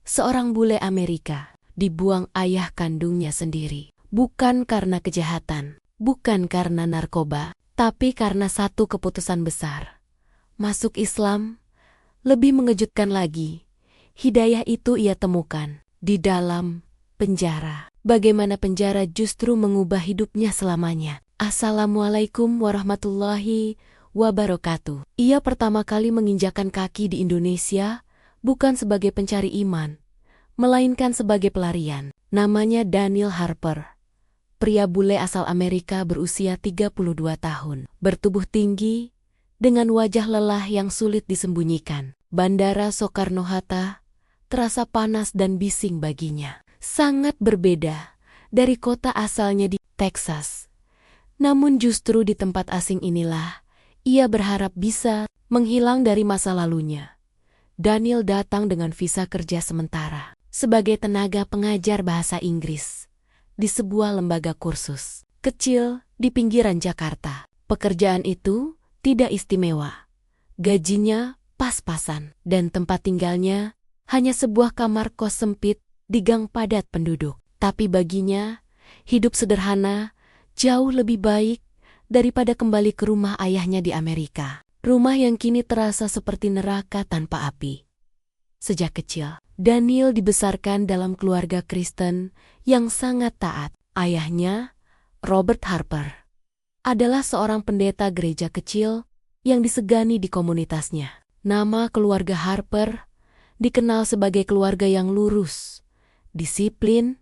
Seorang bule Amerika dibuang ayah kandungnya sendiri. Bukan karena kejahatan, bukan karena narkoba, tapi karena satu keputusan besar. Masuk Islam. Lebih mengejutkan lagi, hidayah itu ia temukan di dalam penjara. Bagaimana penjara justru mengubah hidupnya selamanya. Assalamualaikum warahmatullahi wabarakatuh. Ia pertama kali menginjakan kaki di Indonesia bukan sebagai pencari iman, melainkan sebagai pelarian. Namanya Daniel Harper. Pria bule asal Amerika berusia 32 tahun. Bertubuh tinggi, dengan wajah lelah yang sulit disembunyikan. Bandara Soekarno-Hatta terasa panas dan bising baginya. Sangat berbeda dari kota asalnya di Texas. Namun justru di tempat asing inilah, ia berharap bisa menghilang dari masa lalunya. Daniel datang dengan visa kerja sementara sebagai tenaga pengajar bahasa Inggris di sebuah lembaga kursus kecil di pinggiran Jakarta. Pekerjaan itu tidak istimewa. Gajinya pas-pasan dan tempat tinggalnya hanya sebuah kamar kos sempit di gang padat penduduk. Tapi baginya, hidup sederhana jauh lebih baik daripada kembali ke rumah ayahnya di Amerika. Rumah yang kini terasa seperti neraka tanpa api. Sejak kecil, Daniel dibesarkan dalam keluarga Kristen yang sangat taat. Ayahnya, Robert Harper, adalah seorang pendeta gereja kecil yang disegani di komunitasnya. Nama keluarga Harper dikenal sebagai keluarga yang lurus, disiplin,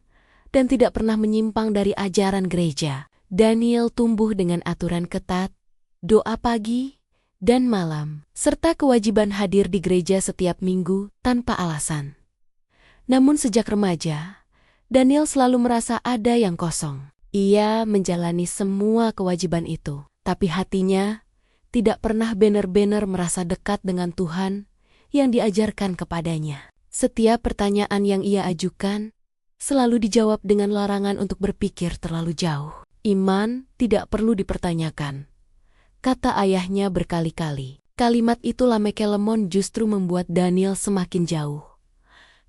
dan tidak pernah menyimpang dari ajaran gereja. Daniel tumbuh dengan aturan ketat, doa pagi dan malam, serta kewajiban hadir di gereja setiap minggu tanpa alasan. Namun sejak remaja, Daniel selalu merasa ada yang kosong. Ia menjalani semua kewajiban itu, tapi hatinya tidak pernah benar-benar merasa dekat dengan Tuhan yang diajarkan kepadanya. Setiap pertanyaan yang ia ajukan selalu dijawab dengan larangan untuk berpikir terlalu jauh. Iman tidak perlu dipertanyakan, kata ayahnya berkali-kali. Kalimat itu lemon justru membuat Daniel semakin jauh.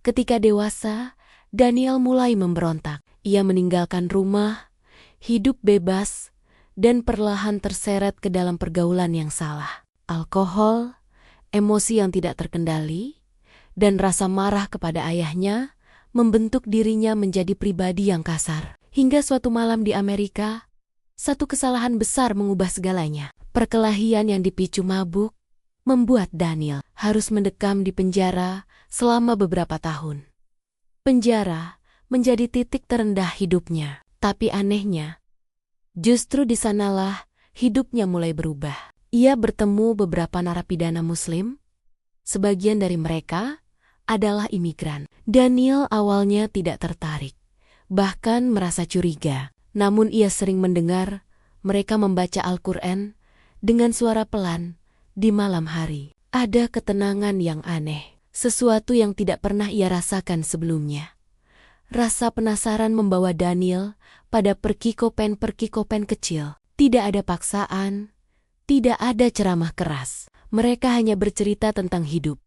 Ketika dewasa, Daniel mulai memberontak. Ia meninggalkan rumah, hidup bebas, dan perlahan terseret ke dalam pergaulan yang salah. Alkohol, emosi yang tidak terkendali, dan rasa marah kepada ayahnya membentuk dirinya menjadi pribadi yang kasar. Hingga suatu malam di Amerika, satu kesalahan besar mengubah segalanya. Perkelahian yang dipicu mabuk membuat Daniel harus mendekam di penjara selama beberapa tahun. Penjara menjadi titik terendah hidupnya. Tapi anehnya, justru di sanalah hidupnya mulai berubah. Ia bertemu beberapa narapidana Muslim. Sebagian dari mereka adalah imigran. Daniel awalnya tidak tertarik, bahkan merasa curiga. Namun ia sering mendengar mereka membaca Al-Quran dengan suara pelan di malam hari. Ada ketenangan yang aneh, sesuatu yang tidak pernah ia rasakan sebelumnya. Rasa penasaran membawa Daniel pada perkikopen-perkikopen kecil. Tidak ada paksaan, tidak ada ceramah keras. Mereka hanya bercerita tentang hidup,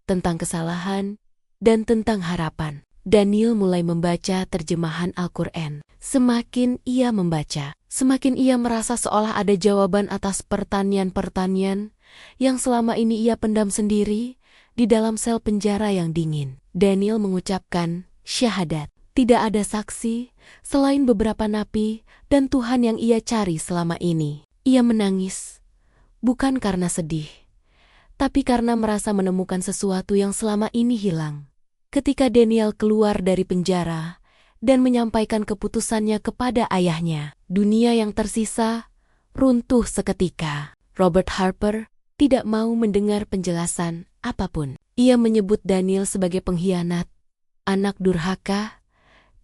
tentang kesalahan, dan tentang harapan. Daniel mulai membaca terjemahan Al-Quran. Semakin ia membaca, semakin ia merasa seolah ada jawaban atas pertanyaan-pertanyaan yang selama ini ia pendam sendiri di dalam sel penjara yang dingin. Daniel mengucapkan syahadat. Tidak ada saksi selain beberapa napi dan Tuhan yang ia cari selama ini. Ia menangis, bukan karena sedih, tapi karena merasa menemukan sesuatu yang selama ini hilang. Ketika Daniel keluar dari penjara dan menyampaikan keputusannya kepada ayahnya, dunia yang tersisa runtuh seketika. Robert Harper tidak mau mendengar penjelasan apapun. Ia menyebut Daniel sebagai pengkhianat, anak durhaka,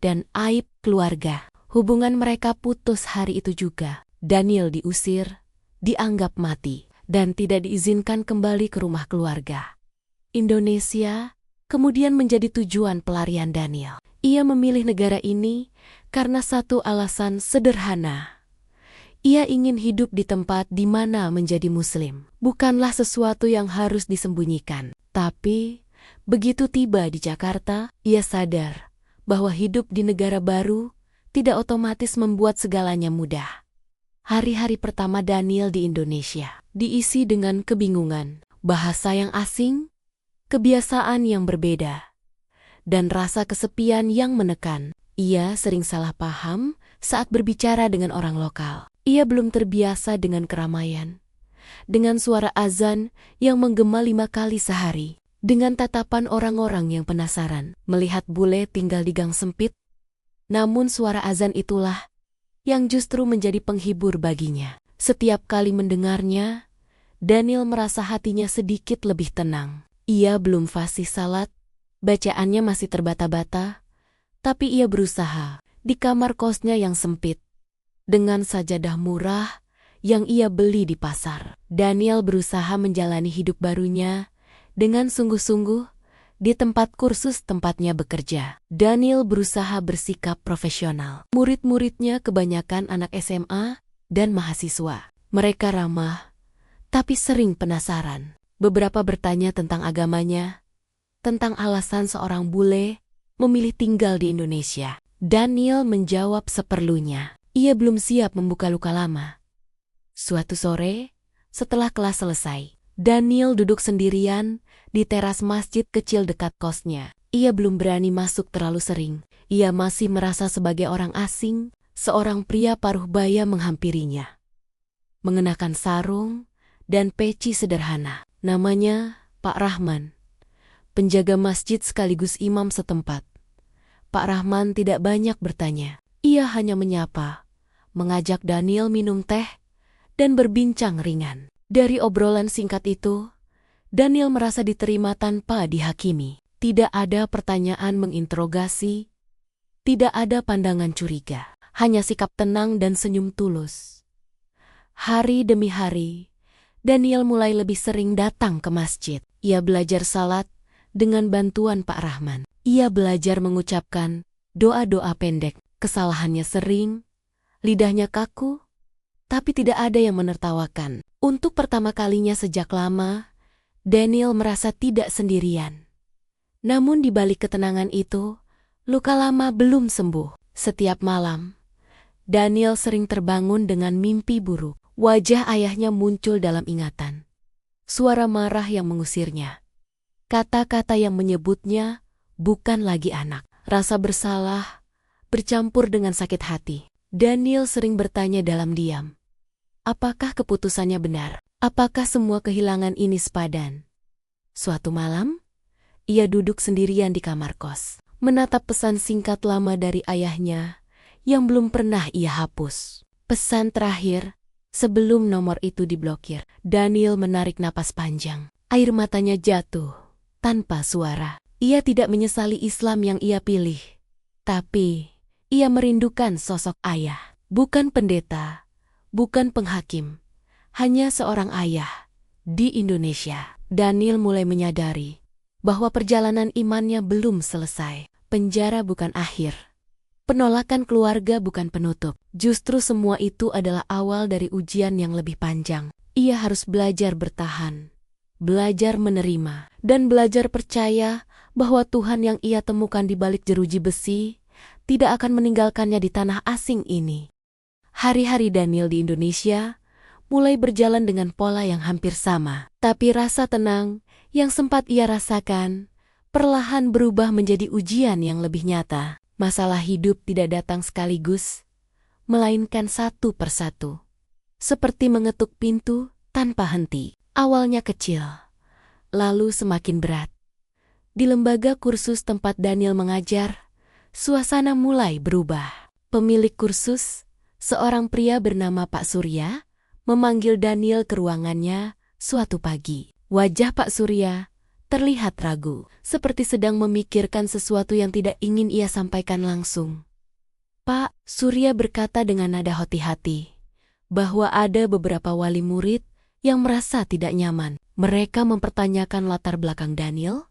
dan aib keluarga. Hubungan mereka putus hari itu juga. Daniel diusir, dianggap mati, dan tidak diizinkan kembali ke rumah keluarga. Indonesia kemudian menjadi tujuan pelarian Daniel. Ia memilih negara ini karena satu alasan sederhana. Ia ingin hidup di tempat di mana menjadi Muslim bukanlah sesuatu yang harus disembunyikan, tapi Begitu tiba di Jakarta, ia sadar bahwa hidup di negara baru tidak otomatis membuat segalanya mudah. Hari-hari pertama Daniel di Indonesia diisi dengan kebingungan, bahasa yang asing, kebiasaan yang berbeda, dan rasa kesepian yang menekan. Ia sering salah paham saat berbicara dengan orang lokal. Ia belum terbiasa dengan keramaian, dengan suara azan yang menggema 5 kali sehari, dengan tatapan orang-orang yang penasaran melihat bule tinggal di gang sempit. Namun suara azan itulah yang justru menjadi penghibur baginya. Setiap kali mendengarnya, Daniel merasa hatinya sedikit lebih tenang. Ia belum fasih salat, bacaannya masih terbata-bata, tapi ia berusaha di kamar kosnya yang sempit, dengan sajadah murah yang ia beli di pasar. Daniel berusaha menjalani hidup barunya dengan sungguh-sungguh di tempat kursus tempatnya bekerja. Daniel berusaha bersikap profesional. Murid-muridnya kebanyakan anak SMA dan mahasiswa. Mereka ramah, tapi sering penasaran. Beberapa bertanya tentang agamanya, tentang alasan seorang bule memilih tinggal di Indonesia. Daniel menjawab seperlunya. Ia belum siap membuka luka lama. Suatu sore, setelah kelas selesai, Daniel duduk sendirian di teras masjid kecil dekat kosnya. Ia belum berani masuk terlalu sering. Ia masih merasa sebagai orang asing. Seorang pria paruh baya menghampirinya, mengenakan sarung dan peci sederhana. Namanya Pak Rahman, penjaga masjid sekaligus imam setempat. Pak Rahman tidak banyak bertanya. Ia hanya menyapa, mengajak Daniel minum teh, dan berbincang ringan. Dari obrolan singkat itu, Daniel merasa diterima tanpa dihakimi. Tidak ada pertanyaan menginterogasi, tidak ada pandangan curiga, hanya sikap tenang dan senyum tulus. Hari demi hari, Daniel mulai lebih sering datang ke masjid. Ia belajar salat dengan bantuan Pak Rahman. Ia belajar mengucapkan doa-doa pendek. Kesalahannya sering, lidahnya kaku, tapi tidak ada yang menertawakan. Untuk pertama kalinya sejak lama, Daniel merasa tidak sendirian. Namun di balik ketenangan itu, luka lama belum sembuh. Setiap malam, Daniel sering terbangun dengan mimpi buruk. Wajah ayahnya muncul dalam ingatan. Suara marah yang mengusirnya. Kata-kata yang menyebutnya bukan lagi anak. Rasa bersalah bercampur dengan sakit hati. Daniel sering bertanya dalam diam. Apakah keputusannya benar? Apakah semua kehilangan ini sepadan? Suatu malam, ia duduk sendirian di kamar kos, menatap pesan singkat lama dari ayahnya yang belum pernah ia hapus. Pesan terakhir sebelum nomor itu diblokir. Daniel menarik napas panjang. Air matanya jatuh tanpa suara. Ia tidak menyesali Islam yang ia pilih, tapi ia merindukan sosok ayah. Bukan pendeta, bukan penghakim, hanya seorang ayah di Indonesia. Daniel mulai menyadari bahwa perjalanan imannya belum selesai. Penjara bukan akhir. Penolakan keluarga bukan penutup. Justru semua itu adalah awal dari ujian yang lebih panjang. Ia harus belajar bertahan, belajar menerima, dan belajar percaya bahwa Tuhan yang ia temukan di balik jeruji besi tidak akan meninggalkannya di tanah asing ini. Hari-hari Daniel di Indonesia mulai berjalan dengan pola yang hampir sama. Tapi rasa tenang yang sempat ia rasakan perlahan berubah menjadi ujian yang lebih nyata. Masalah hidup tidak datang sekaligus, melainkan satu persatu. Seperti mengetuk pintu tanpa henti. Awalnya kecil, lalu semakin berat. Di lembaga kursus tempat Daniel mengajar, suasana mulai berubah. Pemilik kursus, seorang pria bernama Pak Surya, memanggil Daniel ke ruangannya suatu pagi. Wajah Pak Surya terlihat ragu, seperti sedang memikirkan sesuatu yang tidak ingin ia sampaikan langsung. Pak Surya berkata dengan nada hati-hati bahwa ada beberapa wali murid yang merasa tidak nyaman. Mereka mempertanyakan latar belakang Daniel,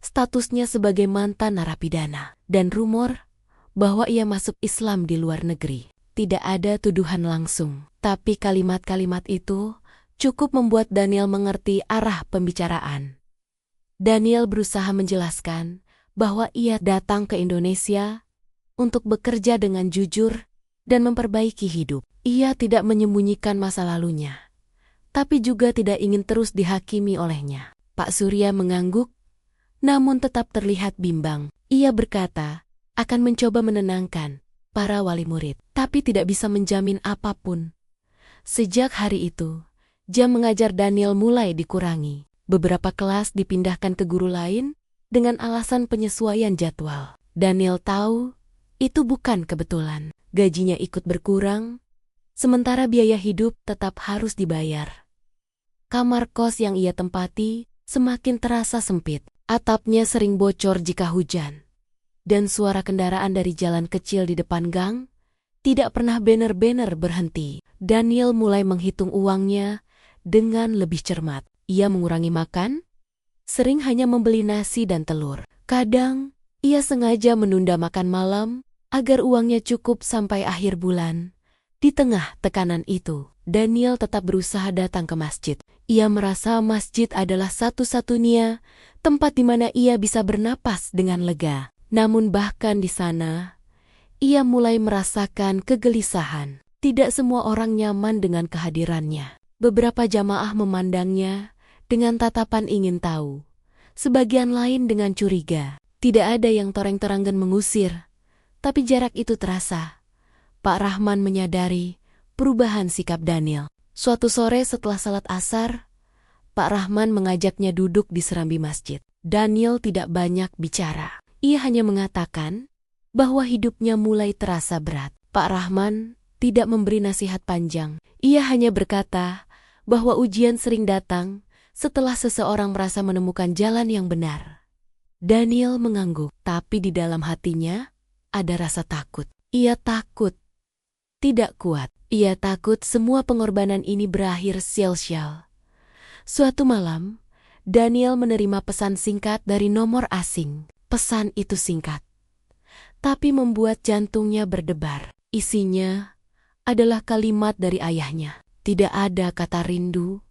statusnya sebagai mantan narapidana, dan rumor bahwa ia masuk Islam di luar negeri. Tidak ada tuduhan langsung, tapi kalimat-kalimat itu cukup membuat Daniel mengerti arah pembicaraan. Daniel berusaha menjelaskan bahwa ia datang ke Indonesia untuk bekerja dengan jujur dan memperbaiki hidup. Ia tidak menyembunyikan masa lalunya, tapi juga tidak ingin terus dihakimi olehnya. Pak Surya mengangguk, namun tetap terlihat bimbang. Ia berkata, akan mencoba menenangkan para wali murid, tapi tidak bisa menjamin apapun. Sejak hari itu, jam mengajar Daniel mulai dikurangi. Beberapa kelas dipindahkan ke guru lain dengan alasan penyesuaian jadwal. Daniel tahu itu bukan kebetulan. Gajinya ikut berkurang, sementara biaya hidup tetap harus dibayar. Kamar kos yang ia tempati semakin terasa sempit. Atapnya sering bocor jika hujan. Dan suara kendaraan dari jalan kecil di depan gang tidak pernah benar-benar berhenti. Daniel mulai menghitung uangnya dengan lebih cermat. Ia mengurangi makan, sering hanya membeli nasi dan telur. Kadang, ia sengaja menunda makan malam agar uangnya cukup sampai akhir bulan. Di tengah tekanan itu, Daniel tetap berusaha datang ke masjid. Ia merasa masjid adalah satu-satunya tempat di mana ia bisa bernapas dengan lega. Namun bahkan di sana, ia mulai merasakan kegelisahan. Tidak semua orang nyaman dengan kehadirannya. Beberapa jamaah memandangnya dengan tatapan ingin tahu. Sebagian lain dengan curiga. Tidak ada yang terang-terangan mengusir, tapi jarak itu terasa. Pak Rahman menyadari perubahan sikap Daniel. Suatu sore setelah salat asar, Pak Rahman mengajaknya duduk di serambi masjid. Daniel tidak banyak bicara. Ia hanya mengatakan bahwa hidupnya mulai terasa berat. Pak Rahman tidak memberi nasihat panjang. Ia hanya berkata bahwa ujian sering datang setelah seseorang merasa menemukan jalan yang benar. Daniel mengangguk, tapi di dalam hatinya ada rasa takut. Ia takut tidak kuat. Ia takut semua pengorbanan ini berakhir sia-sia. Suatu malam, Daniel menerima pesan singkat dari nomor asing. Pesan itu singkat, tapi membuat jantungnya berdebar. Isinya adalah kalimat dari ayahnya. Tidak ada kata rindu,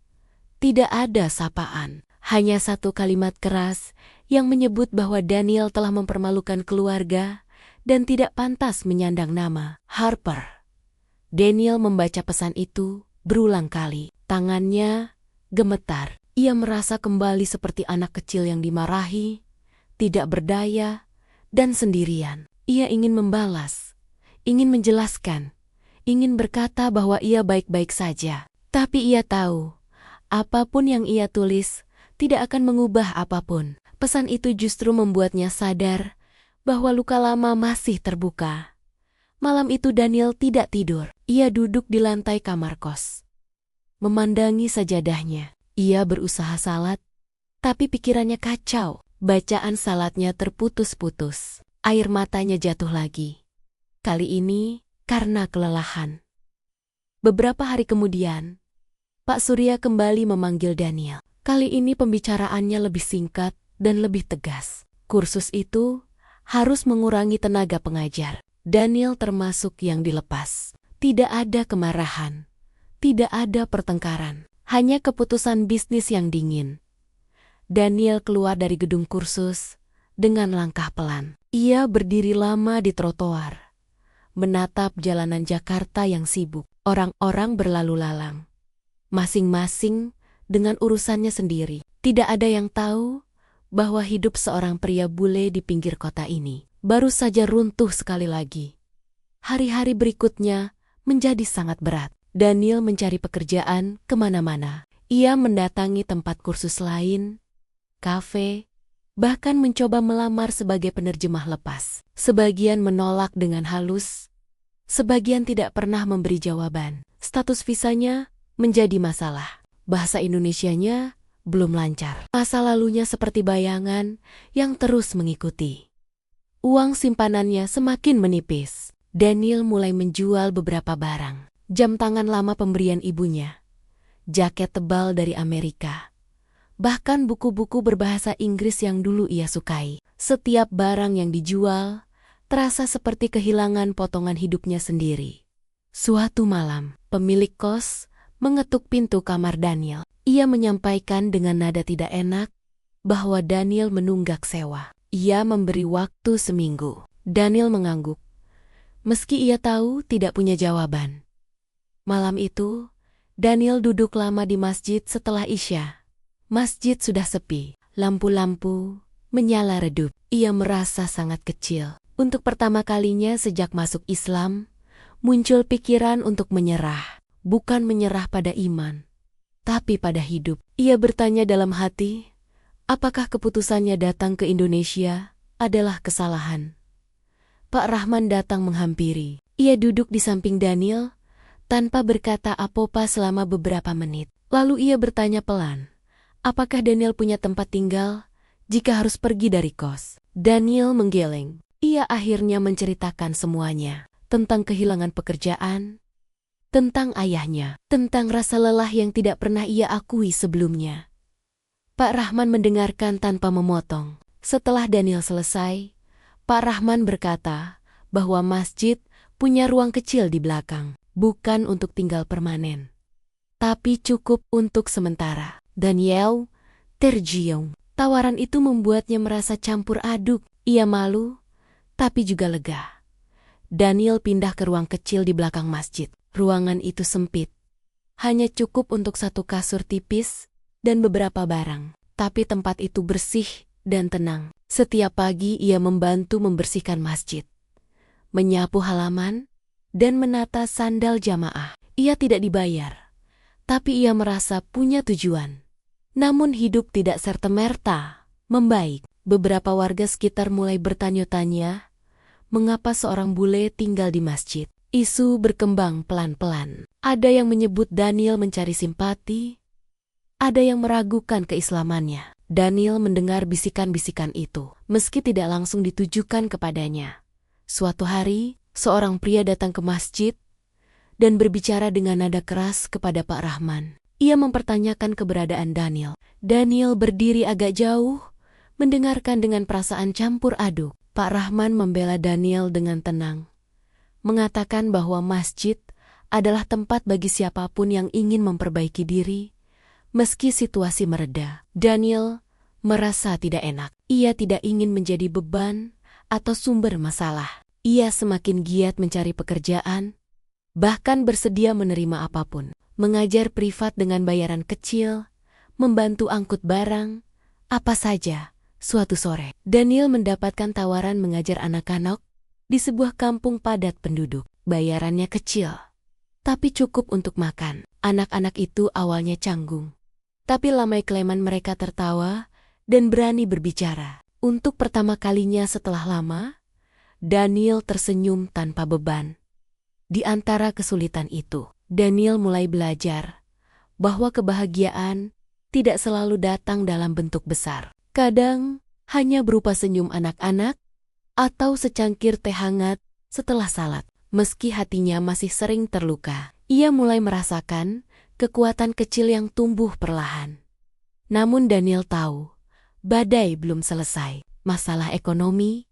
tidak ada sapaan. Hanya satu kalimat keras yang menyebut bahwa Daniel telah mempermalukan keluarga dan tidak pantas menyandang nama Harper. Daniel membaca pesan itu berulang kali. Tangannya gemetar. Ia merasa kembali seperti anak kecil yang dimarahi, tidak berdaya, dan sendirian. Ia ingin membalas, ingin menjelaskan, ingin berkata bahwa ia baik-baik saja. Tapi ia tahu, apapun yang ia tulis tidak akan mengubah apapun. Pesan itu justru membuatnya sadar bahwa luka lama masih terbuka. Malam itu Daniel tidak tidur. Ia duduk di lantai kamar kos, memandangi sajadahnya. Ia berusaha salat, tapi pikirannya kacau. Bacaan salatnya terputus-putus. Air matanya jatuh lagi. Kali ini karena kelelahan. Beberapa hari kemudian, Pak Surya kembali memanggil Daniel. Kali ini pembicaraannya lebih singkat dan lebih tegas. Kursus itu harus mengurangi tenaga pengajar. Daniel termasuk yang dilepas. Tidak ada kemarahan, tidak ada pertengkaran, hanya keputusan bisnis yang dingin. Daniel keluar dari gedung kursus dengan langkah pelan. Ia berdiri lama di trotoar, menatap jalanan Jakarta yang sibuk. Orang-orang berlalu lalang, masing-masing dengan urusannya sendiri. Tidak ada yang tahu bahwa hidup seorang pria bule di pinggir kota ini baru saja runtuh sekali lagi. Hari-hari berikutnya menjadi sangat berat. Daniel mencari pekerjaan kemana-mana. Ia mendatangi tempat kursus lain, kafe, bahkan mencoba melamar sebagai penerjemah lepas. Sebagian menolak dengan halus, sebagian tidak pernah memberi jawaban. Status visanya menjadi masalah. Bahasa Indonesianya belum lancar. Masa lalunya seperti bayangan yang terus mengikuti. Uang simpanannya semakin menipis. Daniel mulai menjual beberapa barang. Jam tangan lama pemberian ibunya, jaket tebal dari Amerika, bahkan buku-buku berbahasa Inggris yang dulu ia sukai. Setiap barang yang dijual terasa seperti kehilangan potongan hidupnya sendiri. Suatu malam, pemilik kos mengetuk pintu kamar Daniel. Ia menyampaikan dengan nada tidak enak bahwa Daniel menunggak sewa. Ia memberi waktu seminggu. Daniel mengangguk, meski ia tahu tidak punya jawaban. Malam itu, Daniel duduk lama di masjid setelah Isya. Masjid sudah sepi, lampu-lampu menyala redup. Ia merasa sangat kecil. Untuk pertama kalinya sejak masuk Islam, muncul pikiran untuk menyerah. Bukan menyerah pada iman, tapi pada hidup. Ia bertanya dalam hati, apakah keputusannya datang ke Indonesia adalah kesalahan? Pak Rahman datang menghampiri. Ia duduk di samping Daniel, tanpa berkata apa-apa selama beberapa menit. Lalu ia bertanya pelan, apakah Daniel punya tempat tinggal jika harus pergi dari kos? Daniel menggeleng. Ia akhirnya menceritakan semuanya, tentang kehilangan pekerjaan, tentang ayahnya, tentang rasa lelah yang tidak pernah ia akui sebelumnya. Pak Rahman mendengarkan tanpa memotong. Setelah Daniel selesai, Pak Rahman berkata bahwa masjid punya ruang kecil di belakang, bukan untuk tinggal permanen, tapi cukup untuk sementara. Daniel tergiung. Tawaran itu membuatnya merasa campur aduk. Ia malu, tapi juga lega. Daniel pindah ke ruang kecil di belakang masjid. Ruangan itu sempit. Hanya cukup untuk satu kasur tipis dan beberapa barang. Tapi tempat itu bersih dan tenang. Setiap pagi ia membantu membersihkan masjid, menyapu halaman, dan menata sandal jamaah. Ia tidak dibayar, tapi ia merasa punya tujuan. Namun hidup tidak serta-merta membaik. Beberapa warga sekitar mulai bertanya-tanya, mengapa seorang bule tinggal di masjid? Isu berkembang pelan-pelan. Ada yang menyebut Daniel mencari simpati, ada yang meragukan keislamannya. Daniel mendengar bisikan-bisikan itu, meski tidak langsung ditujukan kepadanya. Suatu hari, seorang pria datang ke masjid dan berbicara dengan nada keras kepada Pak Rahman. Ia mempertanyakan keberadaan Daniel. Daniel berdiri agak jauh, mendengarkan dengan perasaan campur aduk. Pak Rahman membela Daniel dengan tenang, mengatakan bahwa masjid adalah tempat bagi siapapun yang ingin memperbaiki diri, meski situasi mereda. Daniel merasa tidak enak. Ia tidak ingin menjadi beban atau sumber masalah. Ia semakin giat mencari pekerjaan, bahkan bersedia menerima apapun. Mengajar privat dengan bayaran kecil, membantu angkut barang, apa saja. Suatu sore, Daniel mendapatkan tawaran mengajar anak-anak di sebuah kampung padat penduduk. Bayarannya kecil, tapi cukup untuk makan. Anak-anak itu awalnya canggung, tapi lamai-kelamaan mereka tertawa dan berani berbicara. Untuk pertama kalinya setelah lama, Daniel tersenyum tanpa beban. Di antara kesulitan itu, Daniel mulai belajar bahwa kebahagiaan tidak selalu datang dalam bentuk besar. Kadang hanya berupa senyum anak-anak atau secangkir teh hangat setelah salat. Meski hatinya masih sering terluka, ia mulai merasakan kekuatan kecil yang tumbuh perlahan. Namun Daniel tahu, badai belum selesai. Masalah ekonomi,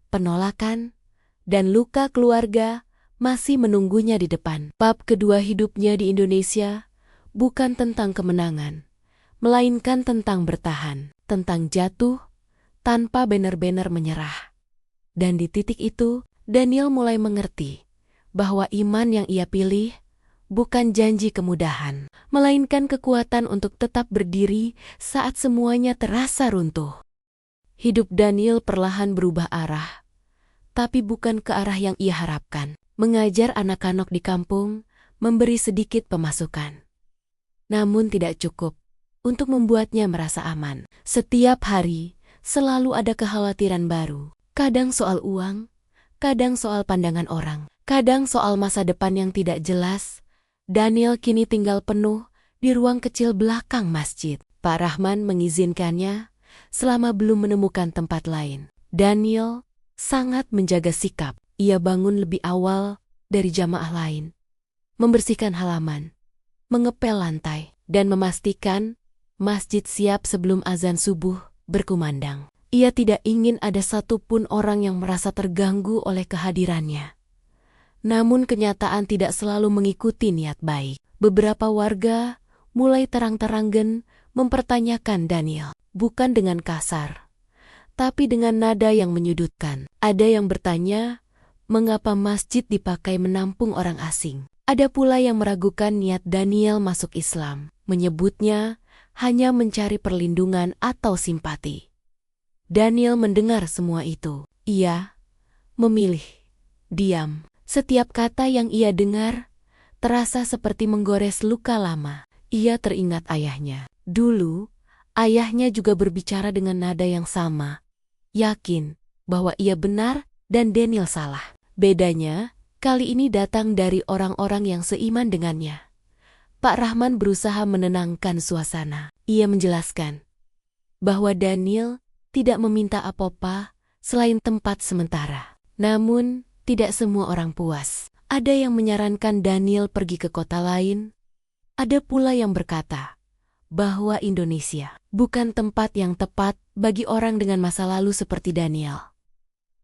penolakan, dan luka keluarga masih menunggunya di depan. Bab kedua hidupnya di Indonesia bukan tentang kemenangan, melainkan tentang bertahan, tentang jatuh tanpa benar-benar menyerah. Dan di titik itu, Daniel mulai mengerti bahwa iman yang ia pilih bukan janji kemudahan, melainkan kekuatan untuk tetap berdiri saat semuanya terasa runtuh. Hidup Daniel perlahan berubah arah, tapi bukan ke arah yang ia harapkan. Mengajar anak-anak di kampung memberi sedikit pemasukan, namun tidak cukup untuk membuatnya merasa aman. Setiap hari selalu ada kekhawatiran baru. Kadang soal uang, kadang soal pandangan orang, kadang soal masa depan yang tidak jelas. Daniel kini tinggal penuh di ruang kecil belakang masjid. Pak Rahman mengizinkannya selama belum menemukan tempat lain. Daniel sangat menjaga sikap. Ia bangun lebih awal dari jamaah lain, membersihkan halaman, mengepel lantai, dan memastikan masjid siap sebelum azan subuh berkumandang. Ia tidak ingin ada satupun orang yang merasa terganggu oleh kehadirannya. Namun kenyataan tidak selalu mengikuti niat baik. Beberapa warga mulai terang-terangan mempertanyakan Daniel, bukan dengan kasar, tapi dengan nada yang menyudutkan. Ada yang bertanya, mengapa masjid dipakai menampung orang asing? Ada pula yang meragukan niat Daniel masuk Islam, menyebutnya hanya mencari perlindungan atau simpati. Daniel mendengar semua itu. Ia memilih diam. Setiap kata yang ia dengar terasa seperti menggores luka lama. Ia teringat ayahnya. Dulu, ayahnya juga berbicara dengan nada yang sama, yakin bahwa ia benar dan Daniel salah. Bedanya, kali ini datang dari orang-orang yang seiman dengannya. Pak Rahman berusaha menenangkan suasana. Ia menjelaskan bahwa Daniel tidak meminta apa-apa selain tempat sementara. Namun, tidak semua orang puas. Ada yang menyarankan Daniel pergi ke kota lain. Ada pula yang berkata bahwa Indonesia bukan tempat yang tepat bagi orang dengan masa lalu seperti Daniel.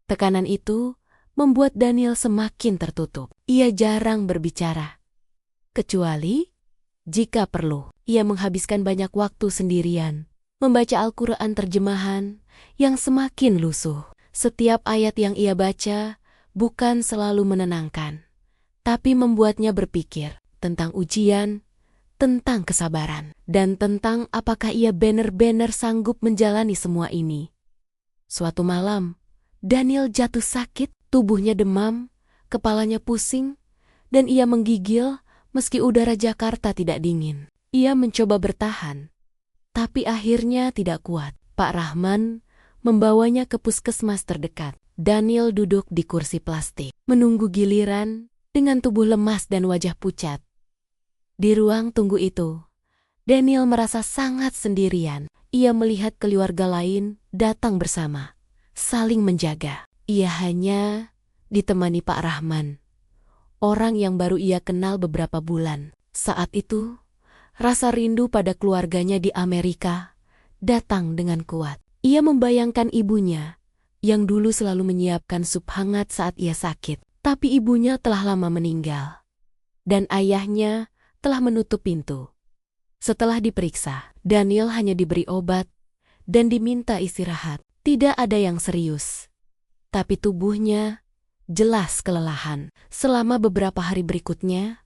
Tekanan itu membuat Daniel semakin tertutup. Ia jarang berbicara. Kecuali jika perlu, ia menghabiskan banyak waktu sendirian, membaca Al-Quran terjemahan yang semakin lusuh. Setiap ayat yang ia baca bukan selalu menenangkan, tapi membuatnya berpikir tentang ujian, tentang kesabaran, dan tentang apakah ia benar-benar sanggup menjalani semua ini. Suatu malam, Daniel jatuh sakit, tubuhnya demam, kepalanya pusing, dan ia menggigil meski udara Jakarta tidak dingin. Ia mencoba bertahan, tapi akhirnya tidak kuat. Pak Rahman membawanya ke puskesmas terdekat. Daniel duduk di kursi plastik, menunggu giliran dengan tubuh lemas dan wajah pucat. Di ruang tunggu itu, Daniel merasa sangat sendirian. Ia melihat keluarga lain datang bersama, saling menjaga. Ia hanya ditemani Pak Rahman, orang yang baru ia kenal beberapa bulan. Saat itu, rasa rindu pada keluarganya di Amerika datang dengan kuat. Ia membayangkan ibunya yang dulu selalu menyiapkan sup hangat saat ia sakit. Tapi ibunya telah lama meninggal, dan ayahnya telah menutup pintu. Setelah diperiksa, Daniel hanya diberi obat dan diminta istirahat. Tidak ada yang serius, tapi tubuhnya jelas kelelahan. Selama beberapa hari berikutnya,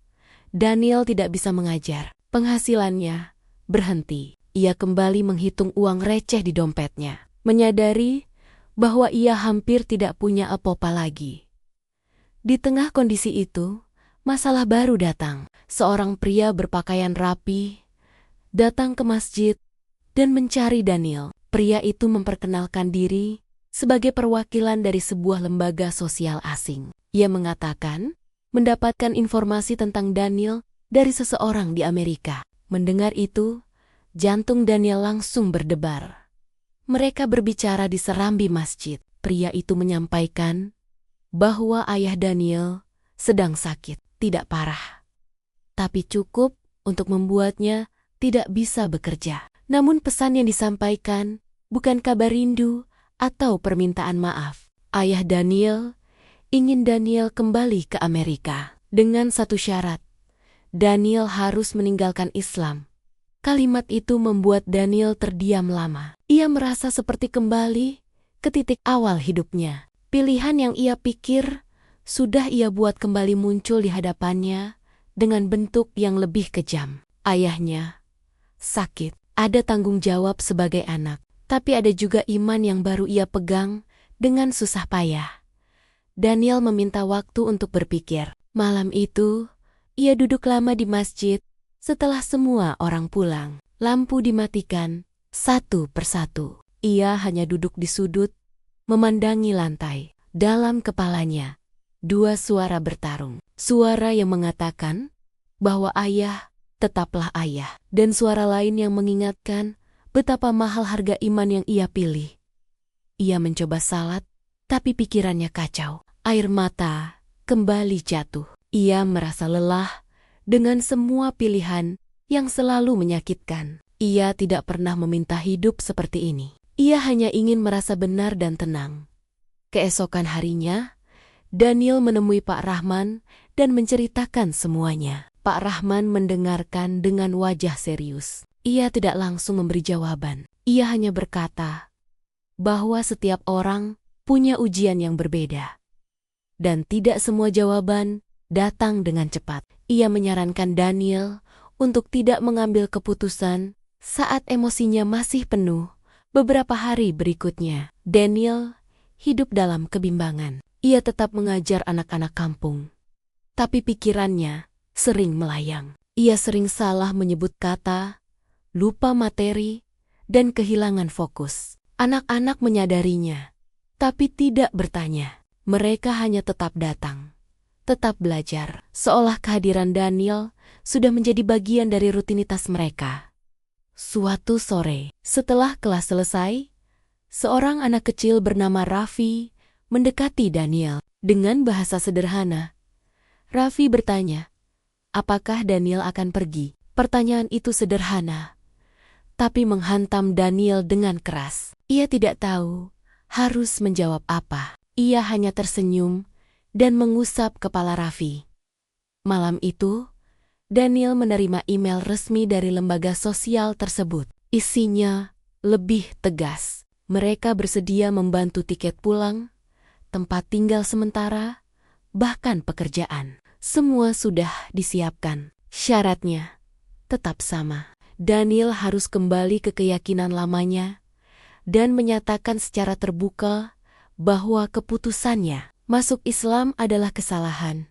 Daniel tidak bisa mengajar. Penghasilannya berhenti. Ia kembali menghitung uang receh di dompetnya, menyadari bahwa ia hampir tidak punya apa-apa lagi. Di tengah kondisi itu, masalah baru datang. Seorang pria berpakaian rapi datang ke masjid dan mencari Daniel. Pria itu memperkenalkan diri sebagai perwakilan dari sebuah lembaga sosial asing. Ia mengatakan mendapatkan informasi tentang Daniel dari seseorang di Amerika. Mendengar itu, jantung Daniel langsung berdebar. Mereka berbicara di serambi masjid. Pria itu menyampaikan bahwa ayah Daniel sedang sakit, tidak parah, tapi cukup untuk membuatnya tidak bisa bekerja. Namun pesan yang disampaikan bukan kabar rindu atau permintaan maaf. Ayah Daniel ingin Daniel kembali ke Amerika dengan satu syarat. Daniel harus meninggalkan Islam. Kalimat itu membuat Daniel terdiam lama. Ia merasa seperti kembali ke titik awal hidupnya. Pilihan yang ia pikir sudah ia buat kembali muncul di hadapannya dengan bentuk yang lebih kejam. Ayahnya sakit, ada tanggung jawab sebagai anak, tapi ada juga iman yang baru ia pegang dengan susah payah. Daniel meminta waktu untuk berpikir. Malam itu, ia duduk lama di masjid setelah semua orang pulang. Lampu dimatikan satu persatu. Ia hanya duduk di sudut, memandangi lantai. Dalam kepalanya, dua suara bertarung. Suara yang mengatakan bahwa ayah tetaplah ayah, dan suara lain yang mengingatkan betapa mahal harga iman yang ia pilih. Ia mencoba salat, tapi pikirannya kacau. Air mata kembali jatuh. Ia merasa lelah dengan semua pilihan yang selalu menyakitkan. Ia tidak pernah meminta hidup seperti ini. Ia hanya ingin merasa benar dan tenang. Keesokan harinya, Daniel menemui Pak Rahman dan menceritakan semuanya. Pak Rahman mendengarkan dengan wajah serius. Ia tidak langsung memberi jawaban. Ia hanya berkata bahwa setiap orang punya ujian yang berbeda. Dan tidak semua jawaban datang dengan cepat. Ia menyarankan Daniel untuk tidak mengambil keputusan saat emosinya masih penuh. Beberapa hari berikutnya, Daniel hidup dalam kebimbangan. Ia tetap mengajar anak-anak kampung. Tapi pikirannya sering melayang. Ia sering salah menyebut kata, lupa materi, dan kehilangan fokus. Anak-anak menyadarinya, tapi tidak bertanya. Mereka hanya tetap datang, tetap belajar, seolah kehadiran Daniel sudah menjadi bagian dari rutinitas mereka. Suatu sore, setelah kelas selesai, seorang anak kecil bernama Raffi mendekati Daniel. Dengan bahasa sederhana, Raffi bertanya, apakah Daniel akan pergi? Pertanyaan itu sederhana, tapi menghantam Daniel dengan keras. Ia tidak tahu harus menjawab apa. Ia hanya tersenyum dan mengusap kepala Raffi. Malam itu, Daniel menerima email resmi dari lembaga sosial tersebut. Isinya lebih tegas. Mereka bersedia membantu tiket pulang, tempat tinggal sementara, bahkan pekerjaan. Semua sudah disiapkan. Syaratnya tetap sama. Daniel harus kembali ke keyakinan lamanya dan menyatakan secara terbuka bahwa keputusannya masuk Islam adalah kesalahan.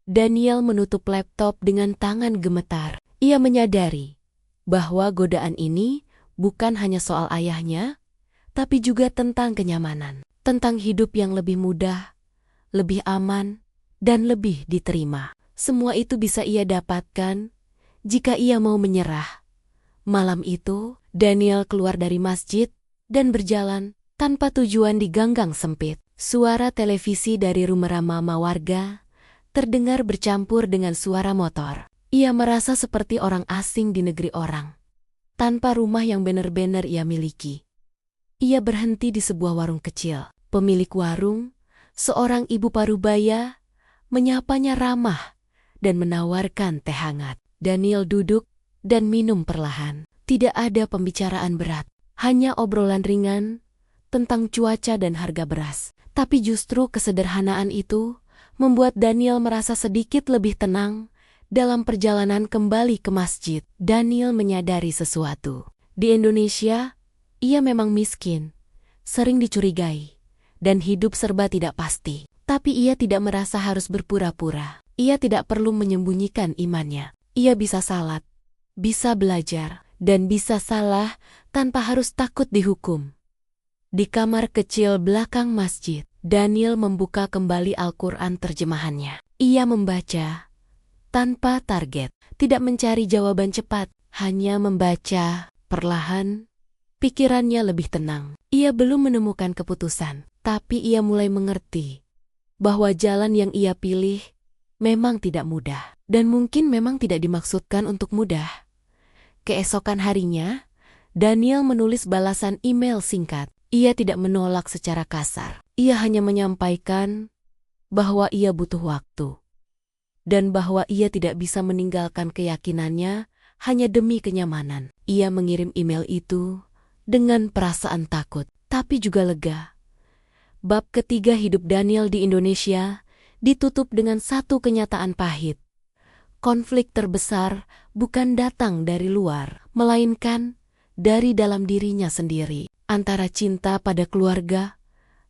Daniel menutup laptop dengan tangan gemetar. Ia menyadari bahwa godaan ini bukan hanya soal ayahnya, tapi juga tentang kenyamanan, tentang hidup yang lebih mudah, lebih aman, dan lebih diterima. Semua itu bisa ia dapatkan jika ia mau menyerah. Malam itu, Daniel keluar dari masjid dan berjalan tanpa tujuan di ganggang sempit. Suara televisi dari rumah mama warga terdengar bercampur dengan suara motor. Ia merasa seperti orang asing di negeri orang, tanpa rumah yang benar-benar ia miliki. Ia berhenti di sebuah warung kecil. Pemilik warung, seorang ibu parubaya, menyapanya ramah dan menawarkan teh hangat. Daniel duduk dan minum perlahan. Tidak ada pembicaraan berat, hanya obrolan ringan tentang cuaca dan harga beras. Tapi justru kesederhanaan itu membuat Daniel merasa sedikit lebih tenang dalam perjalanan kembali ke masjid. Daniel menyadari sesuatu. Di Indonesia, ia memang miskin, sering dicurigai, dan hidup serba tidak pasti. Tapi ia tidak merasa harus berpura-pura. Ia tidak perlu menyembunyikan imannya. Ia bisa salat, bisa belajar, dan bisa salah tanpa harus takut dihukum. Di kamar kecil belakang masjid, Daniel membuka kembali Al-Quran terjemahannya. Ia membaca tanpa target, tidak mencari jawaban cepat, hanya membaca perlahan. Pikirannya lebih tenang. Ia belum menemukan keputusan, tapi ia mulai mengerti bahwa jalan yang ia pilih memang tidak mudah, dan mungkin memang tidak dimaksudkan untuk mudah. Keesokan harinya, Daniel menulis balasan email singkat. Ia tidak menolak secara kasar. Ia hanya menyampaikan bahwa ia butuh waktu, dan bahwa ia tidak bisa meninggalkan keyakinannya hanya demi kenyamanan. Ia mengirim email itu dengan perasaan takut, tapi juga lega. Bab ketiga hidup Daniel di Indonesia ditutup dengan satu kenyataan pahit. Konflik terbesar bukan datang dari luar, melainkan dari dalam dirinya sendiri. Antara cinta pada keluarga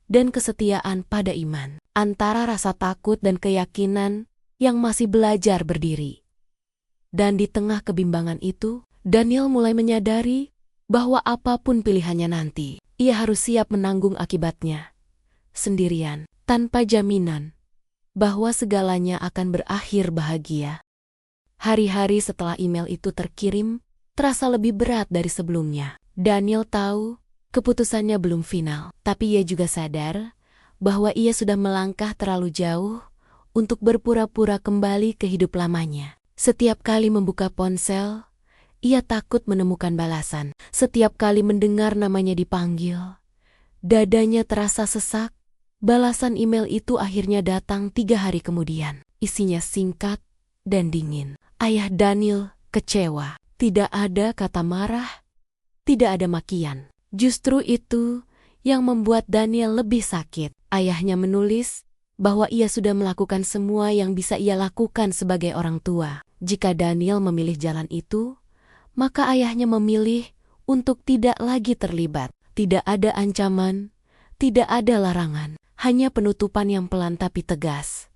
dan kesetiaan pada iman. Antara rasa takut dan keyakinan yang masih belajar berdiri. Dan di tengah kebimbangan itu, Daniel mulai menyadari bahwa apapun pilihannya nanti, ia harus siap menanggung akibatnya. Sendirian, tanpa jaminan bahwa segalanya akan berakhir bahagia. Hari-hari setelah email itu terkirim, terasa lebih berat dari sebelumnya. Daniel tahu keputusannya belum final, tapi ia juga sadar bahwa ia sudah melangkah terlalu jauh untuk berpura-pura kembali ke hidup lamanya. Setiap kali membuka ponsel, ia takut menemukan balasan. Setiap kali mendengar namanya dipanggil, dadanya terasa sesak. Balasan email itu akhirnya datang 3 hari kemudian. Isinya singkat dan dingin. Ayah Daniel kecewa. Tidak ada kata marah, tidak ada makian. Justru itu yang membuat Daniel lebih sakit. Ayahnya menulis bahwa ia sudah melakukan semua yang bisa ia lakukan sebagai orang tua. Jika Daniel memilih jalan itu, maka ayahnya memilih untuk tidak lagi terlibat. Tidak ada ancaman, tidak ada larangan, hanya penutupan yang pelan tapi tegas.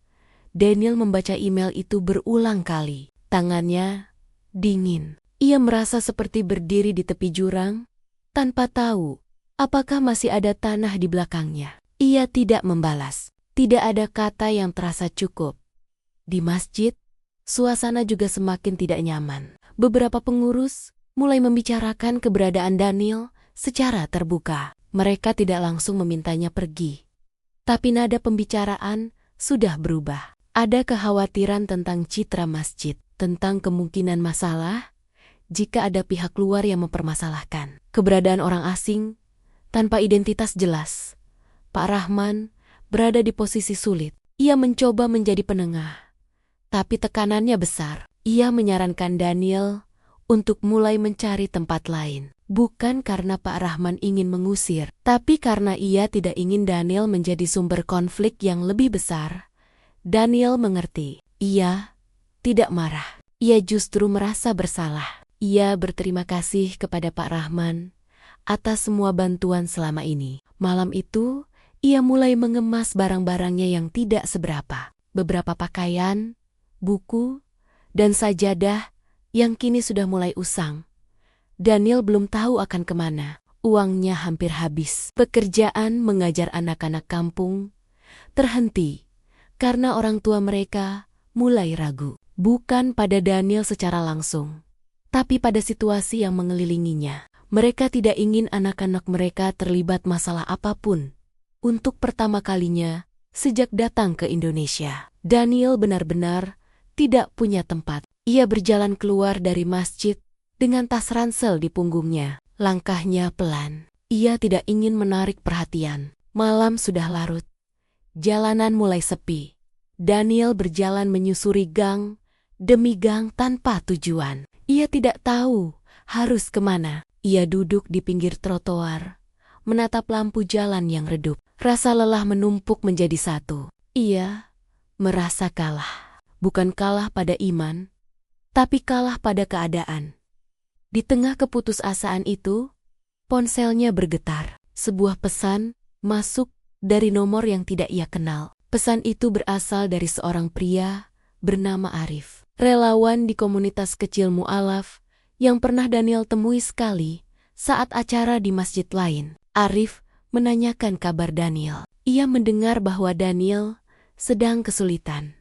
Daniel membaca email itu berulang kali. Tangannya dingin. Ia merasa seperti berdiri di tepi jurang, tanpa tahu apakah masih ada tanah di belakangnya. Ia tidak membalas. Tidak ada kata yang terasa cukup. Di masjid, suasana juga semakin tidak nyaman. Beberapa pengurus mulai membicarakan keberadaan Daniel secara terbuka. Mereka tidak langsung memintanya pergi. Tapi nada pembicaraan sudah berubah. Ada kekhawatiran tentang citra masjid, tentang kemungkinan masalah jika ada pihak luar yang mempermasalahkan keberadaan orang asing tanpa identitas jelas. Pak Rahman berada di posisi sulit. Ia mencoba menjadi penengah, tapi tekanannya besar. Ia menyarankan Daniel untuk mulai mencari tempat lain. Bukan karena Pak Rahman ingin mengusir, tapi karena ia tidak ingin Daniel menjadi sumber konflik yang lebih besar. Daniel mengerti. Ia tidak marah. Ia justru merasa bersalah. Ia berterima kasih kepada Pak Rahman atas semua bantuan selama ini. Malam itu, ia mulai mengemas barang-barangnya yang tidak seberapa. Beberapa pakaian, buku, dan sajadah yang kini sudah mulai usang. Daniel belum tahu akan kemana. Uangnya hampir habis. Pekerjaan mengajar anak-anak kampung terhenti karena orang tua mereka mulai ragu. Bukan pada Daniel secara langsung, tapi pada situasi yang mengelilinginya. Mereka tidak ingin anak-anak mereka terlibat masalah apapun. Untuk pertama kalinya sejak datang ke Indonesia, Daniel benar-benar tidak punya tempat. Ia berjalan keluar dari masjid dengan tas ransel di punggungnya. Langkahnya pelan. Ia tidak ingin menarik perhatian. Malam sudah larut. Jalanan mulai sepi. Daniel berjalan menyusuri gang demi gang tanpa tujuan. Ia tidak tahu harus kemana. Ia duduk di pinggir trotoar, menatap lampu jalan yang redup. Rasa lelah menumpuk menjadi satu. Ia merasa kalah. Bukan kalah pada iman, tapi kalah pada keadaan. Di tengah keputusasaan itu, ponselnya bergetar. Sebuah pesan masuk dari nomor yang tidak ia kenal. Pesan itu berasal dari seorang pria bernama Arif, relawan di komunitas kecil mu'alaf yang pernah Daniel temui sekali saat acara di masjid lain. Arif menanyakan kabar Daniel. Ia mendengar bahwa Daniel sedang kesulitan.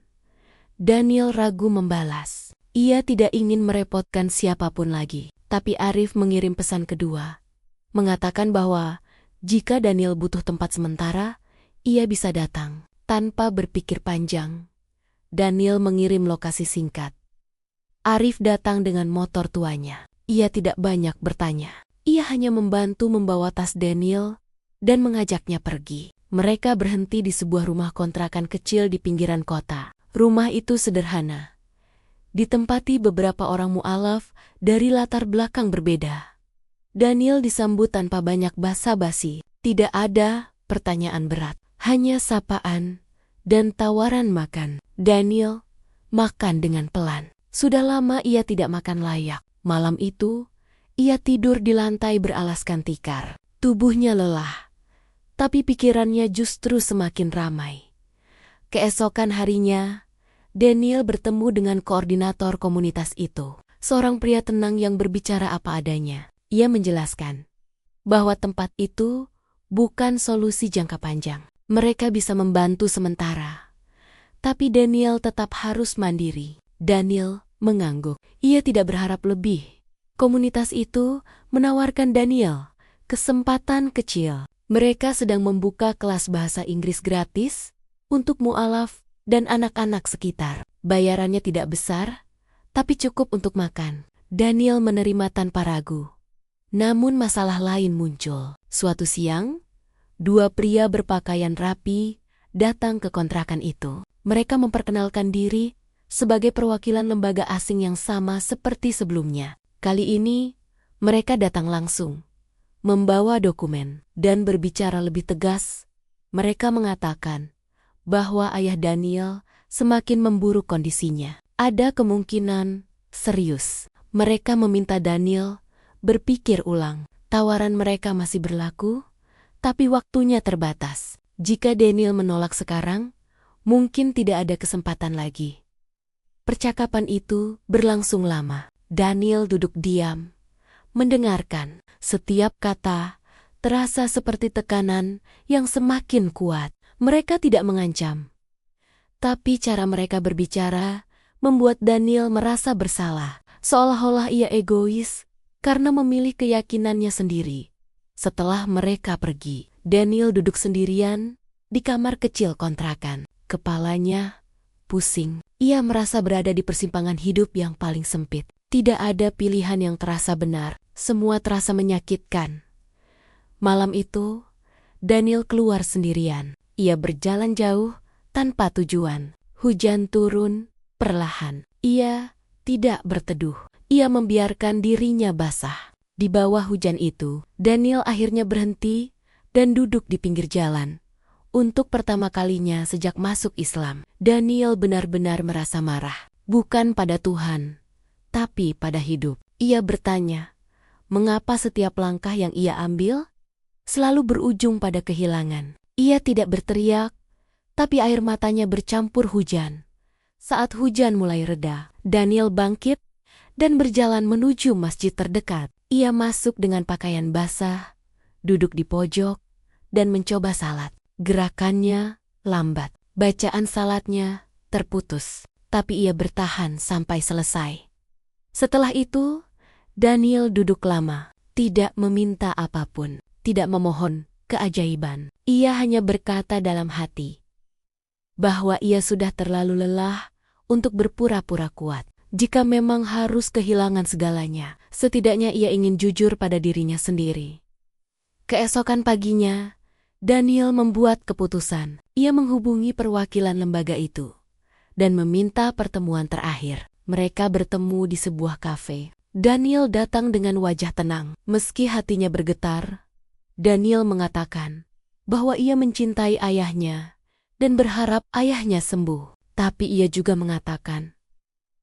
Daniel ragu membalas. Ia tidak ingin merepotkan siapapun lagi. Tapi Arif mengirim pesan kedua, mengatakan bahwa jika Daniel butuh tempat sementara, ia bisa datang. Tanpa berpikir panjang, Daniel mengirim lokasi singkat. Arif datang dengan motor tuanya. Ia tidak banyak bertanya. Ia hanya membantu membawa tas Daniel dan mengajaknya pergi. Mereka berhenti di sebuah rumah kontrakan kecil di pinggiran kota. Rumah itu sederhana, ditempati beberapa orang mu'alaf dari latar belakang berbeda. Daniel disambut tanpa banyak basa-basi. Tidak ada pertanyaan berat, hanya sapaan dan tawaran makan. Daniel makan dengan pelan. Sudah lama ia tidak makan layak. Malam itu, ia tidur di lantai beralaskan tikar. Tubuhnya lelah, tapi pikirannya justru semakin ramai. Keesokan harinya, Daniel bertemu dengan koordinator komunitas itu. Seorang pria tenang yang berbicara apa adanya. Ia menjelaskan bahwa tempat itu bukan solusi jangka panjang. Mereka bisa membantu sementara, tapi Daniel tetap harus mandiri. Daniel mengangguk. Ia tidak berharap lebih. Komunitas itu menawarkan Daniel kesempatan kecil. Mereka sedang membuka kelas bahasa Inggris gratis untuk mu'alaf dan anak-anak sekitar. Bayarannya tidak besar, tapi cukup untuk makan. Daniel menerima tanpa ragu. Namun masalah lain muncul. Suatu siang, dua pria berpakaian rapi datang ke kontrakan itu. Mereka memperkenalkan diri sebagai perwakilan lembaga asing yang sama seperti sebelumnya. Kali ini, mereka datang langsung, membawa dokumen, dan berbicara lebih tegas. Mereka mengatakan bahwa ayah Daniel semakin memburuk kondisinya. Ada kemungkinan serius. Mereka meminta Daniel berpikir ulang. Tawaran mereka masih berlaku, tapi waktunya terbatas. Jika Daniel menolak sekarang, mungkin tidak ada kesempatan lagi. Percakapan itu berlangsung lama. Daniel duduk diam, mendengarkan. Setiap kata terasa seperti tekanan yang semakin kuat. Mereka tidak mengancam, tapi cara mereka berbicara membuat Daniel merasa bersalah, seolah-olah ia egois karena memilih keyakinannya sendiri. Setelah mereka pergi, Daniel duduk sendirian di kamar kecil kontrakan. Kepalanya pusing. Ia merasa berada di persimpangan hidup yang paling sempit. Tidak ada pilihan yang terasa benar. Semua terasa menyakitkan. Malam itu, Daniel keluar sendirian. Ia berjalan jauh tanpa tujuan. Hujan turun perlahan. Ia tidak berteduh. Ia membiarkan dirinya basah. Di bawah hujan itu, Daniel akhirnya berhenti dan duduk di pinggir jalan. Untuk pertama kalinya sejak masuk Islam, Daniel benar-benar merasa marah. Bukan pada Tuhan, tapi pada hidup. Ia bertanya, mengapa setiap langkah yang ia ambil selalu berujung pada kehilangan? Ia tidak berteriak, tapi air matanya bercampur hujan. Saat hujan mulai reda, Daniel bangkit dan berjalan menuju masjid terdekat. Ia masuk dengan pakaian basah, duduk di pojok, dan mencoba salat. Gerakannya lambat. Bacaan salatnya terputus, tapi ia bertahan sampai selesai. Setelah itu, Daniel duduk lama, tidak meminta apapun, tidak memohon keajaiban. Ia hanya berkata dalam hati bahwa ia sudah terlalu lelah untuk berpura-pura kuat. Jika memang harus kehilangan segalanya, setidaknya ia ingin jujur pada dirinya sendiri. Keesokan paginya, Daniel membuat keputusan. Ia menghubungi perwakilan lembaga itu dan meminta pertemuan terakhir. Mereka bertemu di sebuah kafe. Daniel datang dengan wajah tenang. Meski hatinya bergetar, Daniel mengatakan bahwa ia mencintai ayahnya dan berharap ayahnya sembuh. Tapi ia juga mengatakan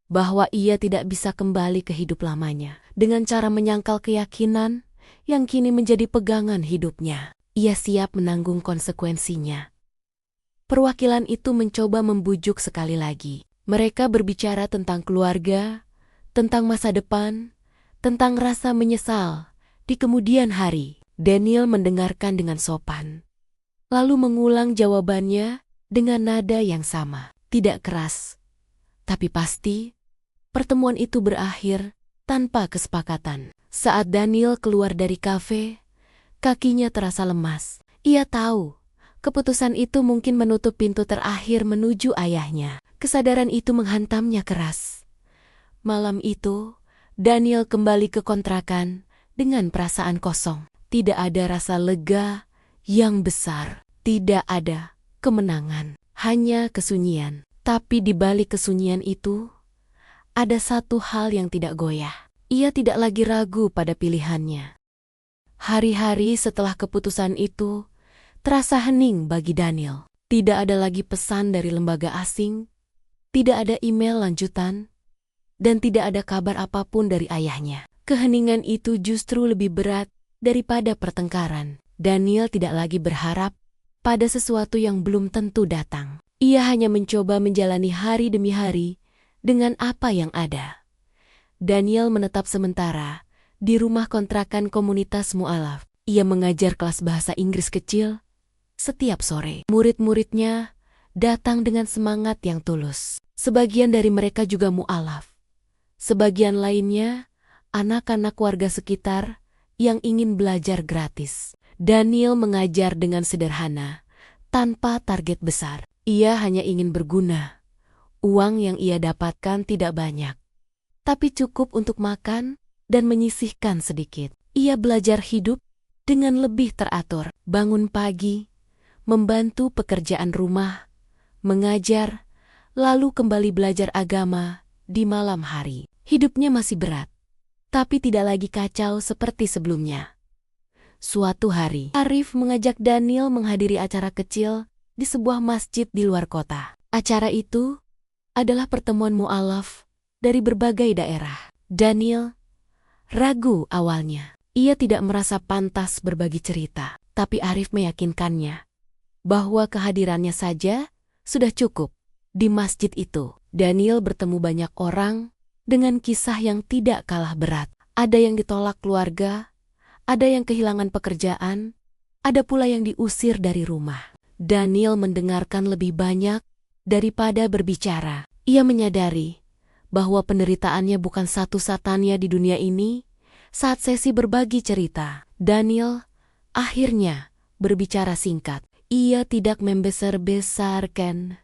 bahwa ia tidak bisa kembali ke hidup lamanya dengan cara menyangkal keyakinan yang kini menjadi pegangan hidupnya. Ia siap menanggung konsekuensinya. Perwakilan itu mencoba membujuk sekali lagi. Mereka berbicara tentang keluarga, tentang masa depan, tentang rasa menyesal di kemudian hari. Daniel mendengarkan dengan sopan, lalu mengulang jawabannya dengan nada yang sama. Tidak keras, tapi pasti pertemuan itu berakhir tanpa kesepakatan. Saat Daniel keluar dari kafe, kakinya terasa lemas. Ia tahu, keputusan itu mungkin menutup pintu terakhir menuju ayahnya. Kesadaran itu menghantamnya keras. Malam itu, Daniel kembali ke kontrakan dengan perasaan kosong. Tidak ada rasa lega yang besar. Tidak ada kemenangan, hanya kesunyian. Tapi di balik kesunyian itu, ada satu hal yang tidak goyah. Ia tidak lagi ragu pada pilihannya. Hari-hari setelah keputusan itu, terasa hening bagi Daniel. Tidak ada lagi pesan dari lembaga asing, tidak ada email lanjutan, dan tidak ada kabar apapun dari ayahnya. Keheningan itu justru lebih berat daripada pertengkaran. Daniel tidak lagi berharap pada sesuatu yang belum tentu datang. Ia hanya mencoba menjalani hari demi hari dengan apa yang ada. Daniel menetap sementara di rumah kontrakan komunitas mu'alaf. Ia mengajar kelas bahasa Inggris kecil setiap sore. Murid-muridnya datang dengan semangat yang tulus. Sebagian dari mereka juga mu'alaf. Sebagian lainnya anak-anak warga sekitar yang ingin belajar gratis. Daniel mengajar dengan sederhana, tanpa target besar. Ia hanya ingin berguna. Uang yang ia dapatkan tidak banyak, tapi cukup untuk makan dan menyisihkan sedikit. Ia belajar hidup dengan lebih teratur. Bangun pagi, membantu pekerjaan rumah, mengajar, lalu kembali belajar agama di malam hari. Hidupnya masih berat, tapi tidak lagi kacau seperti sebelumnya. Suatu hari, Arif mengajak Daniel menghadiri acara kecil di sebuah masjid di luar kota. Acara itu adalah pertemuan mu'alaf dari berbagai daerah. Daniel ragu awalnya. Ia tidak merasa pantas berbagi cerita, tapi Arif meyakinkannya bahwa kehadirannya saja sudah cukup. Di masjid itu, Daniel bertemu banyak orang dengan kisah yang tidak kalah berat. Ada yang ditolak keluarga, ada yang kehilangan pekerjaan, ada pula yang diusir dari rumah. Daniel mendengarkan lebih banyak daripada berbicara. Ia menyadari bahwa penderitaannya bukan satu-satunya di dunia ini. Saat sesi berbagi cerita, Daniel akhirnya berbicara singkat. Ia tidak membesar-besarkan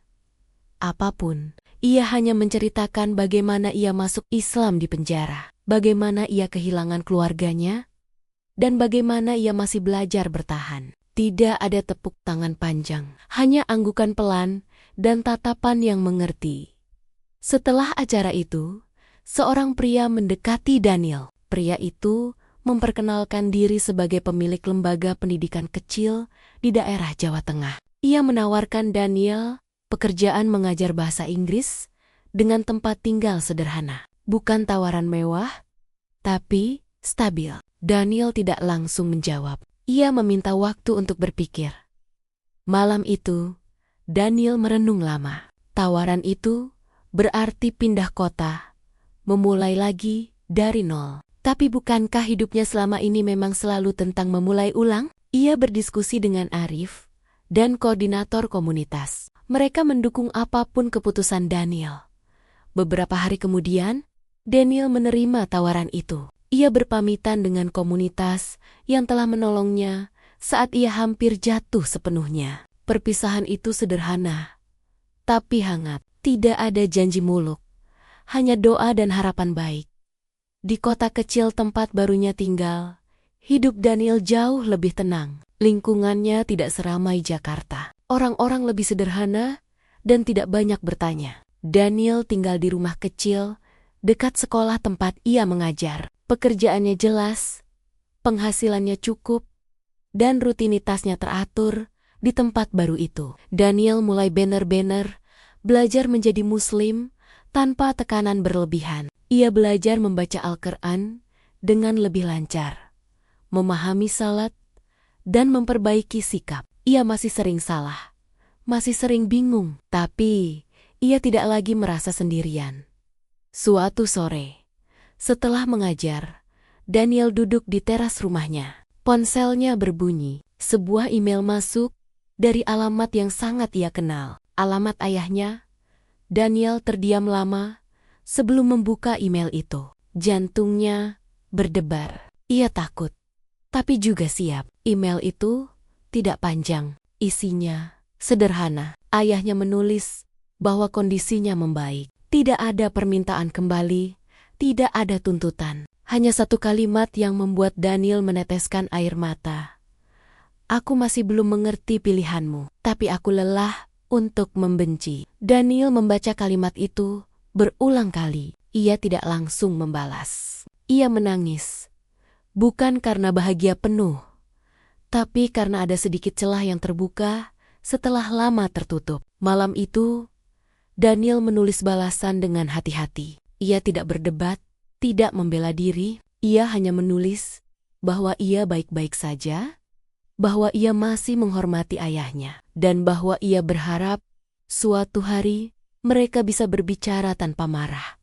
apapun. Ia hanya menceritakan bagaimana ia masuk Islam di penjara, bagaimana ia kehilangan keluarganya, dan bagaimana ia masih belajar bertahan. Tidak ada tepuk tangan panjang, hanya anggukan pelan dan tatapan yang mengerti. Setelah acara itu, seorang pria mendekati Daniel. Pria itu memperkenalkan diri sebagai pemilik lembaga pendidikan kecil di daerah Jawa Tengah. Ia menawarkan Daniel pekerjaan mengajar bahasa Inggris dengan tempat tinggal sederhana. Bukan tawaran mewah, tapi stabil. Daniel tidak langsung menjawab. Ia meminta waktu untuk berpikir. Malam itu, Daniel merenung lama. Tawaran itu berarti pindah kota, memulai lagi dari nol. Tapi bukankah hidupnya selama ini memang selalu tentang memulai ulang? Ia berdiskusi dengan Arif dan koordinator komunitas. Mereka mendukung apapun keputusan Daniel. Beberapa hari kemudian, Daniel menerima tawaran itu. Ia berpamitan dengan komunitas yang telah menolongnya saat ia hampir jatuh sepenuhnya. Perpisahan itu sederhana, tapi hangat. Tidak ada janji muluk, hanya doa dan harapan baik. Di kota kecil tempat barunya tinggal, hidup Daniel jauh lebih tenang. Lingkungannya tidak seramai Jakarta. Orang-orang lebih sederhana dan tidak banyak bertanya. Daniel tinggal di rumah kecil, dekat sekolah tempat ia mengajar. Pekerjaannya jelas, penghasilannya cukup, dan rutinitasnya teratur di tempat baru itu. Daniel mulai benar-benar belajar menjadi Muslim tanpa tekanan berlebihan. Ia belajar membaca Al-Quran dengan lebih lancar, memahami salat, dan memperbaiki sikap. Ia masih sering salah, masih sering bingung, tapi ia tidak lagi merasa sendirian. Suatu sore, setelah mengajar, Daniel duduk di teras rumahnya. Ponselnya berbunyi. Sebuah email masuk dari alamat yang sangat ia kenal. Alamat ayahnya. Daniel terdiam lama sebelum membuka email itu. Jantungnya berdebar. Ia takut, tapi juga siap. Email itu tidak panjang. Isinya sederhana. Ayahnya menulis bahwa kondisinya membaik. Tidak ada permintaan kembali, tidak ada tuntutan. Hanya satu kalimat yang membuat Daniel meneteskan air mata. Aku masih belum mengerti pilihanmu, tapi aku lelah untuk membenci. Daniel membaca kalimat itu berulang kali. Ia tidak langsung membalas. Ia menangis. Bukan karena bahagia penuh, tapi karena ada sedikit celah yang terbuka setelah lama tertutup. Malam itu, Daniel menulis balasan dengan hati-hati. Ia tidak berdebat, tidak membela diri. Ia hanya menulis bahwa ia baik-baik saja, bahwa ia masih menghormati ayahnya, dan bahwa ia berharap suatu hari mereka bisa berbicara tanpa marah.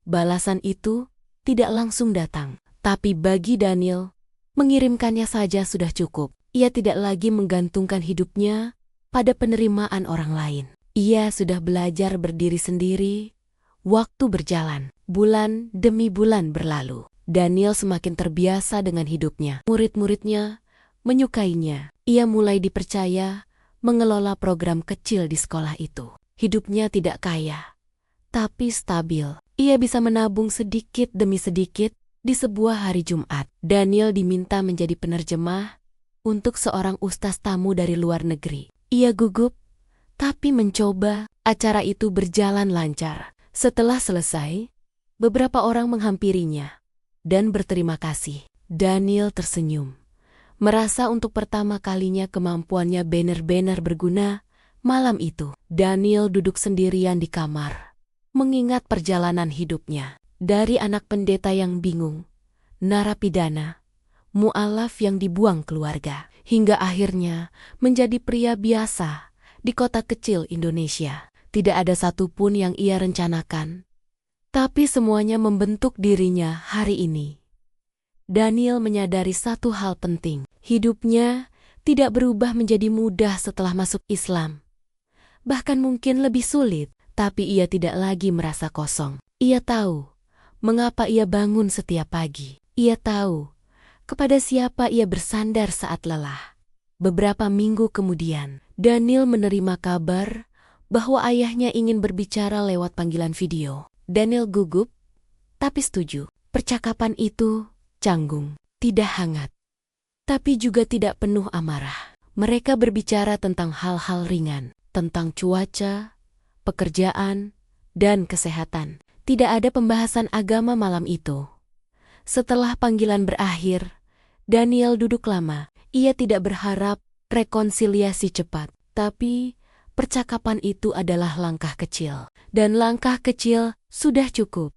Balasan itu tidak langsung datang, tapi bagi Daniel, mengirimkannya saja sudah cukup. Ia tidak lagi menggantungkan hidupnya pada penerimaan orang lain. Ia sudah belajar berdiri sendiri. Waktu berjalan, bulan demi bulan berlalu. Daniel semakin terbiasa dengan hidupnya. Murid-muridnya menyukainya. Ia mulai dipercaya mengelola program kecil di sekolah itu. Hidupnya tidak kaya, tapi stabil. Ia bisa menabung sedikit demi sedikit. Di sebuah hari Jumat, Daniel diminta menjadi penerjemah untuk seorang ustaz tamu dari luar negeri. Ia gugup, tapi mencoba. Acara itu berjalan lancar. Setelah selesai, beberapa orang menghampirinya. dan berterima kasih. Daniel tersenyum, merasa untuk pertama kalinya kemampuannya benar-benar berguna. Malam itu, Daniel duduk sendirian di kamar, mengingat perjalanan hidupnya. Dari anak pendeta yang bingung, narapidana, mu'alaf yang dibuang keluarga, hingga akhirnya menjadi pria biasa di kota kecil Indonesia. Tidak ada satupun yang ia rencanakan, tapi semuanya membentuk dirinya hari ini. Daniel menyadari satu hal penting, hidupnya tidak berubah menjadi mudah setelah masuk Islam. Bahkan mungkin lebih sulit, tapi ia tidak lagi merasa kosong. Ia tahu mengapa ia bangun setiap pagi. Ia tahu kepada siapa ia bersandar saat lelah. Beberapa minggu kemudian, Daniel menerima kabar bahwa ayahnya ingin berbicara lewat panggilan video. Daniel gugup, tapi setuju. Percakapan itu canggung, tidak hangat, tapi juga tidak penuh amarah. Mereka berbicara tentang hal-hal ringan, tentang cuaca, pekerjaan, dan kesehatan. Tidak ada pembahasan agama malam itu. Setelah panggilan berakhir, Daniel duduk lama. Ia tidak berharap rekonsiliasi cepat, tapi percakapan itu adalah langkah kecil. Dan langkah kecil sudah cukup.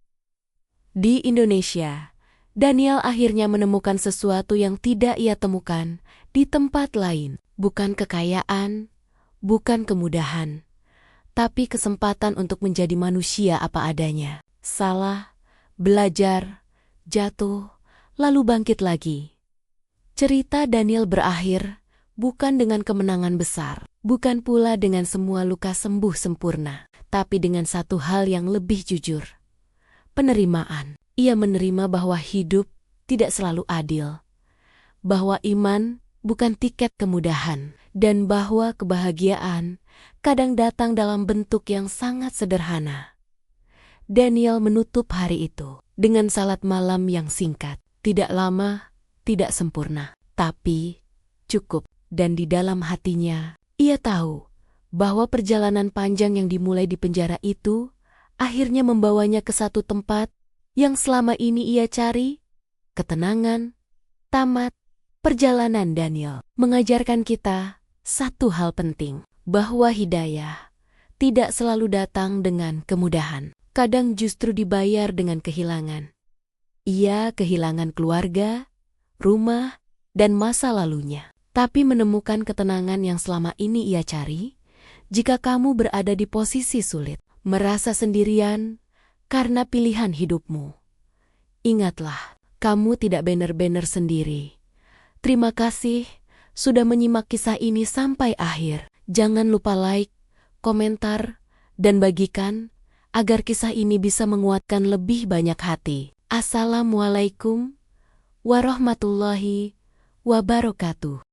Di Indonesia, Daniel akhirnya menemukan sesuatu yang tidak ia temukan di tempat lain. Bukan kekayaan, bukan kemudahan, tapi kesempatan untuk menjadi manusia apa adanya. Salah, belajar, jatuh, lalu bangkit lagi. Cerita Daniel berakhir bukan dengan kemenangan besar, bukan pula dengan semua luka sembuh sempurna, tapi dengan satu hal yang lebih jujur. Penerimaan. Ia menerima bahwa hidup tidak selalu adil, bahwa iman bukan tiket kemudahan, dan bahwa kebahagiaan kadang datang dalam bentuk yang sangat sederhana. Daniel menutup hari itu dengan salat malam yang singkat, tidak lama, tidak sempurna, tapi cukup. Dan di dalam hatinya, ia tahu bahwa perjalanan panjang yang dimulai di penjara itu akhirnya membawanya ke satu tempat yang selama ini ia cari, ketenangan. Tamat. Perjalanan Daniel mengajarkan kita satu hal penting, bahwa hidayah tidak selalu datang dengan kemudahan. Kadang justru dibayar dengan kehilangan. Ia kehilangan keluarga, rumah, dan masa lalunya. Tapi menemukan ketenangan yang selama ini ia cari. Jika kamu berada di posisi sulit, merasa sendirian karena pilihan hidupmu, ingatlah, kamu tidak benar-benar sendiri. Terima kasih sudah menyimak kisah ini sampai akhir. Jangan lupa like, komentar, dan bagikan agar kisah ini bisa menguatkan lebih banyak hati. Assalamualaikum warahmatullahi wabarakatuh.